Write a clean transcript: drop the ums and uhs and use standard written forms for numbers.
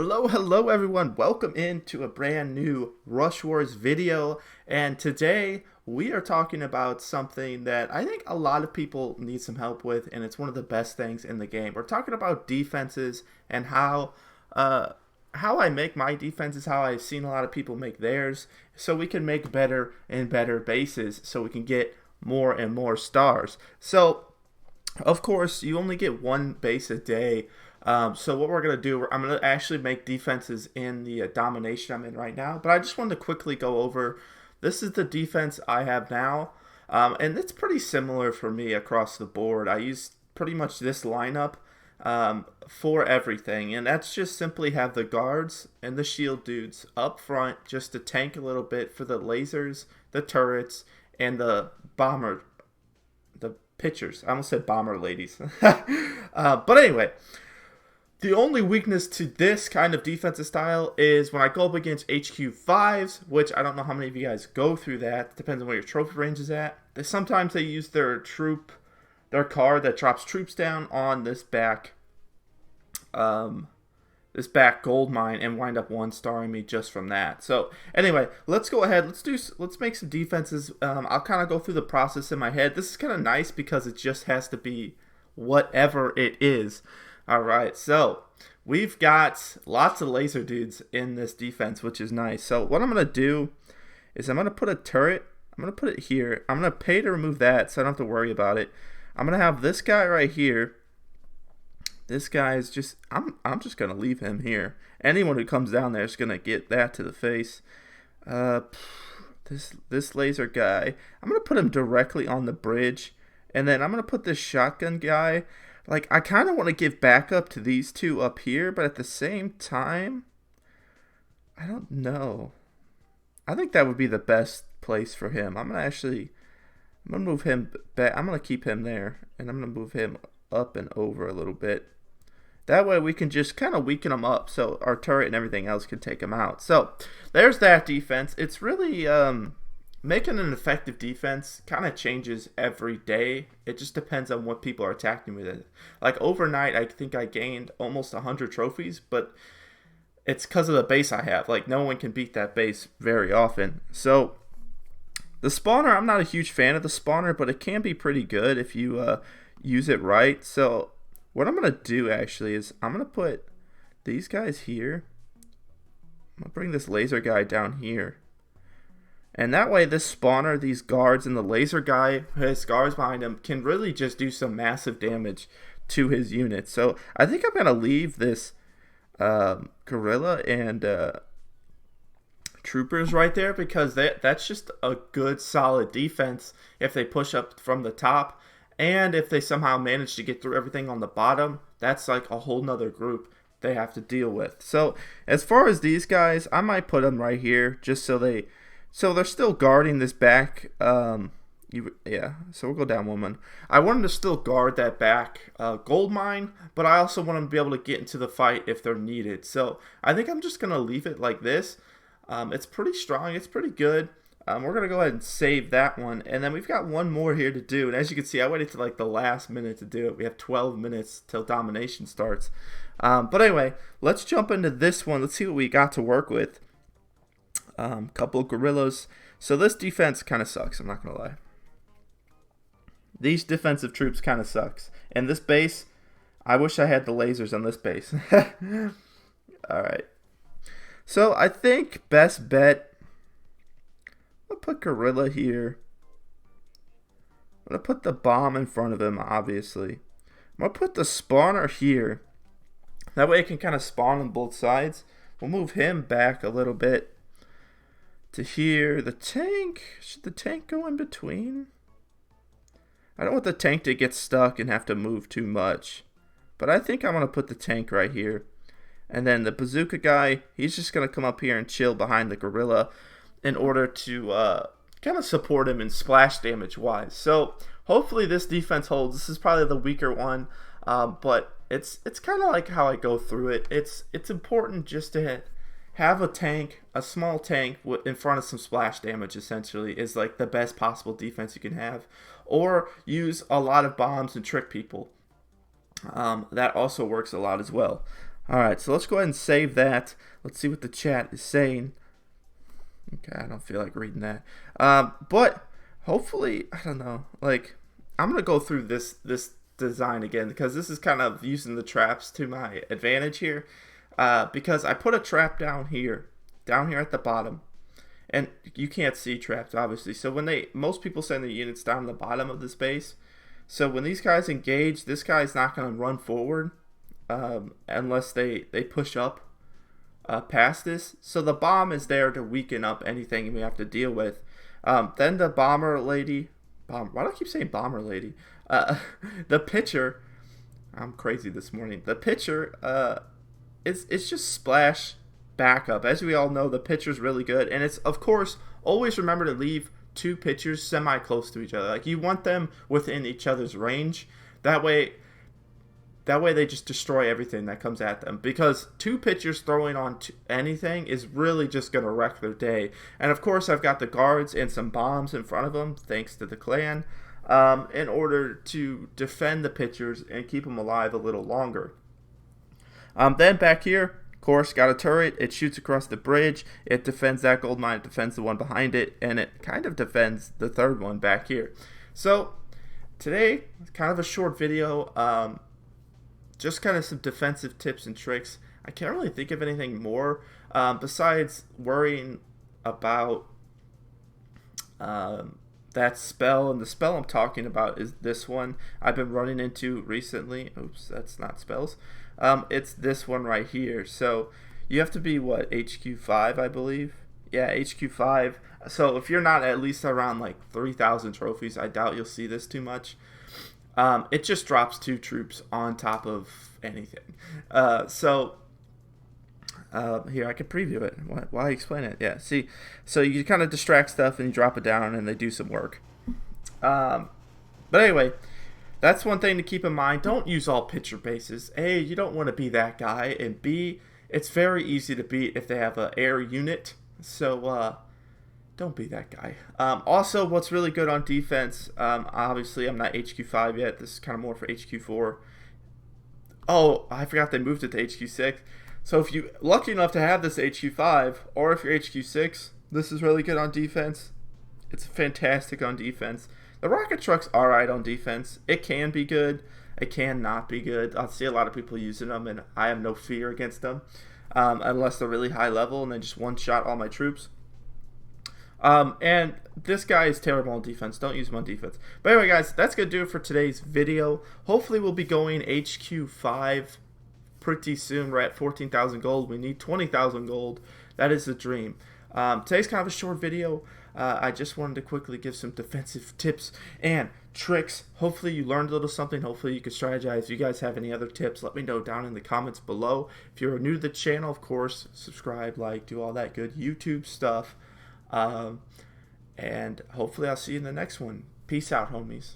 Hello everyone. Welcome into a brand new Rush Wars video. And today we are talking about something that I think a lot of people need some help with, and it's one of the best things in the game. We're talking about defenses and how I make my defenses, how I've seen a lot of people make theirs, so we can make better and better bases, so we can get more and more stars. So of course, you only get one base a day. So what we're going to do, I'm going to actually make defenses in the domination I'm in right now. But I just wanted to quickly go over, this is the defense I have now. And it's pretty similar for me across the board. I use pretty much this lineup for everything. And that's just simply have the guards and the shield dudes up front just to tank a little bit for the lasers, the turrets, and the bomber. Pitchers. I almost said bomber ladies. But anyway, the only weakness to this kind of defensive style is when I go up against HQ5s, which I don't know how many of you guys go through that. It depends on where your trophy range is at. Sometimes they use their card that drops troops down on this back gold mine and wind up one-starring me just from that. So anyway, let's go ahead. Let's make some defenses. I'll kind of go through the process in my head. This is kind of nice because it just has to be whatever it is. All right, so we've got lots of laser dudes in this defense, which is nice. So what I'm going to do is I'm going to put a turret. I'm going to put it here. I'm going to pay to remove that so I don't have to worry about it. I'm going to have this guy right here. This guy is just, I'm just going to leave him here. Anyone who comes down there is going to get that to the face. This laser guy, I'm going to put him directly on the bridge. And then I'm going to put this shotgun guy. Like, I kind of want to give backup to these two up here, but at the same time, I don't know. I think that would be the best place for him. I'm going to move him back. I'm going to keep him there, and I'm going to move him up and over a little bit. That way we can just kind of weaken them up so our turret and everything else can take them out. So there's that defense. It's really making an effective defense kind of changes every day. It just depends on what people are attacking with it. Like overnight, I think I gained almost 100 trophies, but it's because of the base I have. Like no one can beat that base very often. So the spawner, I'm not a huge fan of the spawner, but it can be pretty good if you use it right. So what I'm going to do actually is I'm going to put these guys here. I'm going to bring this laser guy down here. And that way this spawner, these guards, and the laser guy who has guards behind him can really just do some massive damage to his units. So I think I'm going to leave this gorilla and troopers right there because that's just a good solid defense if they push up from the top. And if they somehow manage to get through everything on the bottom, that's like a whole nother group they have to deal with. So as far as these guys, I might put them right here just so they're still guarding this back. So we'll go down one. I want them to still guard that back gold mine, but I also want them to be able to get into the fight if they're needed. So I think I'm just going to leave it like this. It's pretty strong. It's pretty good. We're going to go ahead and save that one. And then we've got one more here to do. And as you can see, I waited to like the last minute to do it. We have 12 minutes till domination starts. But anyway, let's jump into this one. Let's see what we got to work with. Couple of gorillas. So this defense kind of sucks. I'm not going to lie. These defensive troops kind of sucks. And this base, I wish I had the lasers on this base. Alright. So I think best bet, I'll put gorilla here. I'm going to put the bomb in front of him, obviously. I'm going to put the spawner here. That way it can kind of spawn on both sides. We'll move him back a little bit to here. The tank, should the tank go in between? I don't want the tank to get stuck and have to move too much. But I think I'm going to put the tank right here. And then the bazooka guy, he's just going to come up here and chill behind the gorilla in order to kind of support him in splash damage wise. So hopefully this defense holds. This is probably the weaker one, but it's kind of like how I go through it. It's important just to have a tank, a small tank in front of some splash damage essentially is like the best possible defense you can have. Or use a lot of bombs and trick people. That also works a lot as well. Alright, so let's go ahead and save that. Let's see what the chat is saying. Okay, I don't feel like reading that. But hopefully, I don't know. Like, I'm gonna go through this design again because this is kind of using the traps to my advantage here. Because I put a trap down here at the bottom, and you can't see traps obviously. So when most people send their units down the bottom of this base. So when these guys engage, this guy's not gonna run forward unless they push up past this. So the bomb is there to weaken up anything we have to deal with. Then the bomber lady, why do I keep saying bomber lady? The pitcher, I'm crazy this morning. The pitcher, it's just splash backup. As we all know, the pitcher's really good, and it's, of course, always remember to leave two pitchers semi close to each other. Like, you want them within each other's range. That way they just destroy everything that comes at them, because two pitchers throwing on anything is really just going to wreck their day. And of course, I've got the guards and some bombs in front of them, thanks to the clan, in order to defend the pitchers and keep them alive a little longer. Then back here, of course, got a turret. It shoots across the bridge. It defends that gold mine. It defends the one behind it, and it kind of defends the third one back here. So today, kind of a short video. Just kind of some defensive tips and tricks. I can't really think of anything more besides worrying about that spell. And the spell I'm talking about is this one I've been running into recently. Oops, that's not spells. It's this one right here. So you have to be, what, HQ 5, I believe? Yeah, HQ 5. So if you're not at least around like 3,000 trophies, I doubt you'll see this too much. It just drops 2 troops on top of anything. Here, I can preview it. Why explain it? Yeah, see, so you kind of distract stuff and you drop it down and they do some work. But anyway, that's one thing to keep in mind. Don't use all pitcher bases. A, you don't want to be that guy, and B, it's very easy to beat if they have an air unit. So, don't be that guy. Also, what's really good on defense, obviously I'm not HQ 5 yet. This is kind of more for HQ 4. Oh, I forgot they moved it to HQ 6. So if you're lucky enough to have this HQ 5, or if you're HQ 6, this is really good on defense. It's fantastic on defense. The rocket truck's alright on defense. It can be good. It can not be good. I see a lot of people using them, and I have no fear against them. Unless they're really high level and they just one-shot all my troops. And this guy is terrible on defense. Don't use him on defense. But anyway, guys, that's going to do it for today's video. Hopefully, we'll be going HQ 5 pretty soon. We're at 14,000 gold. We need 20,000 gold. That is the dream. Today's kind of a short video. I just wanted to quickly give some defensive tips and tricks. Hopefully, you learned a little something. Hopefully, you can strategize. If you guys have any other tips, let me know down in the comments below. If you're new to the channel, of course, subscribe, like, do all that good YouTube stuff. And hopefully I'll see you in the next one. Peace out, homies.